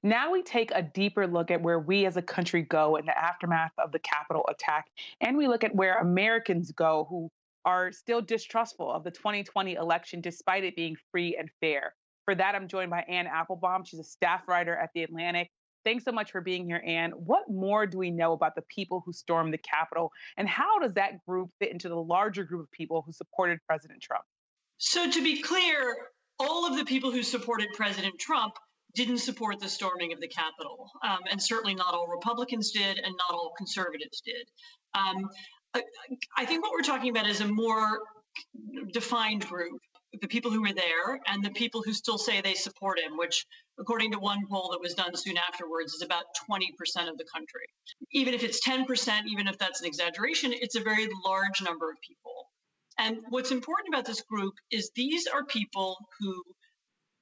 Now we take a deeper look at where we as a country go in the aftermath of the Capitol attack. And we look at where Americans go who are still distrustful of the 2020 election, despite it being free and fair. For that, I'm joined by Anne Applebaum. She's a staff writer at The Atlantic. Thanks so much for being here, Anne. What more do we know about the people who stormed the Capitol? And how does that group fit into the larger group of people who supported President Trump? So, to be clear, all of the people who supported President Trump didn't support the storming of the Capitol. And certainly not all Republicans did, and not all conservatives did. Um, I, I think what we're talking about is a more defined group, the people who were there and the people who still say they support him, which, according to one poll that was done soon afterwards, is about 20% of the country. Even if it's 10%, even if that's an exaggeration, it's a very large number of people. And what's important about this group is these are people who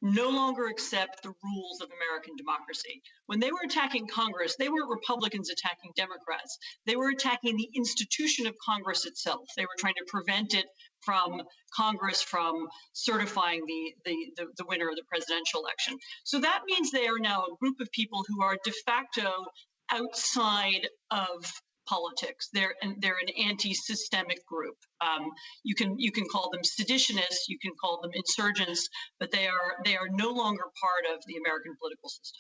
no longer accept the rules of American democracy. When they were attacking Congress, they weren't Republicans attacking Democrats. They were attacking the institution of Congress itself. They were trying to prevent it from Congress from certifying the winner of the presidential election. So that means they are now a group of people who are de facto outside of politics. They're an anti-systemic group. You can call them seditionists, you can call them insurgents, but they are no longer part of the American political system.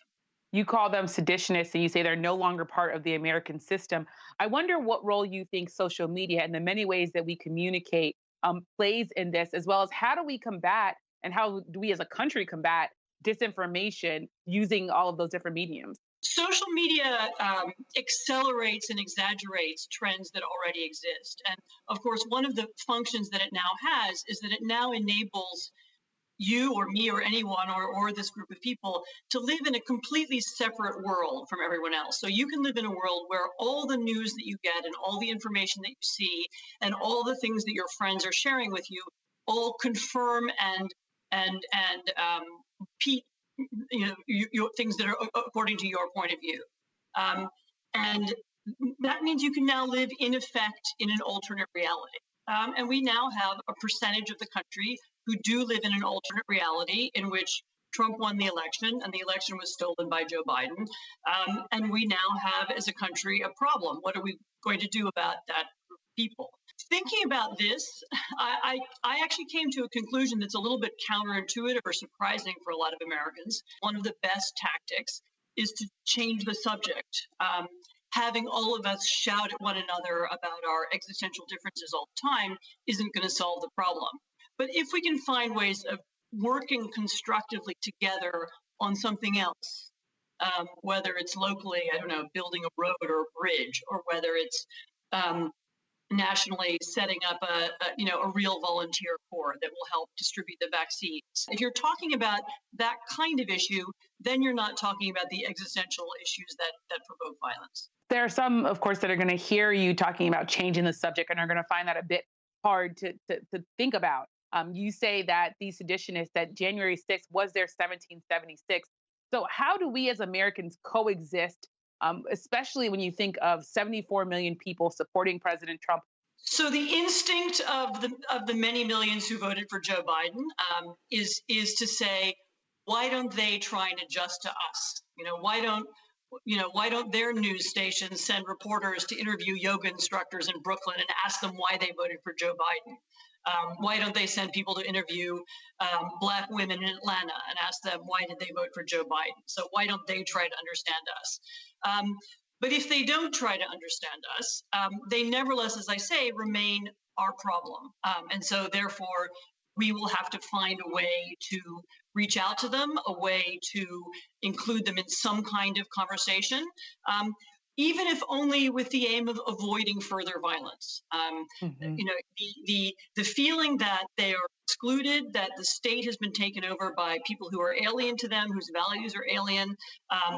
You call them seditionists and you say they're no longer part of the American system. I wonder what role you think social media and the many ways that we communicate plays in this, as well as how do we combat and how do we as a country combat disinformation using all of those different mediums? Social media accelerates and exaggerates trends that already exist. And of course, one of the functions that it now has is that it now enables you or me or anyone or this group of people to live in a completely separate world from everyone else. So you can live in a world where all the news that you get and all the information that you see and all the things that your friends are sharing with you all confirm and repeat your things that are according to your point of view. And that means you can now live in effect in an alternate reality. And we now have a percentage of the country who do live in an alternate reality in which Trump won the election and the election was stolen by Joe Biden. And we now have, as a country, a problem. What are we going to do about that group of people? Thinking about this, I actually came to a conclusion that's a little bit counterintuitive or surprising for a lot of Americans. One of the best tactics is to change the subject. Having all of us shout at one another about our existential differences all the time isn't going to solve the problem. But if we can find ways of working constructively together on something else, whether it's locally, I don't know, building a road or a bridge, or whether it's nationally setting up a real volunteer corps that will help distribute the vaccines. If you're talking about that kind of issue, then you're not talking about the existential issues that provoke violence. There are some, of course, that are going to hear you talking about changing the subject and are going to find that a bit hard to think about. You say that these seditionists, that January 6th was their 1776. So how do we as Americans coexist, especially when you think of 74 million people supporting President Trump? So the instinct of the many millions who voted for Joe Biden is to say, why don't they try and adjust to us? Why don't their news stations send reporters to interview yoga instructors in Brooklyn and ask them why they voted for Joe Biden? Why don't they send people to interview Black women in Atlanta and ask them why did they vote for Joe Biden? So why don't they try to understand us? But if they don't try to understand us, they nevertheless, as I say, remain our problem. And so therefore, we will have to find a way to reach out to them, a way to include them in some kind of conversation, even if only with the aim of avoiding further violence. Mhm. The feeling that they are excluded, that the state has been taken over by people who are alien to them, whose values are alien,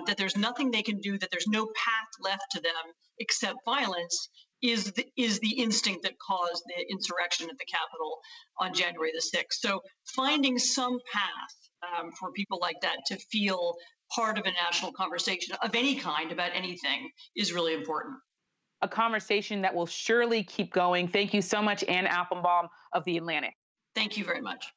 that there's nothing they can do, that there's no path left to them except violence, is the instinct that caused the insurrection at the Capitol on January the 6th. So finding some path for people like that to feel part of a national conversation of any kind about anything is really important. A conversation that will surely keep going. Thank you so much, Anne Applebaum of The Atlantic. Thank you very much.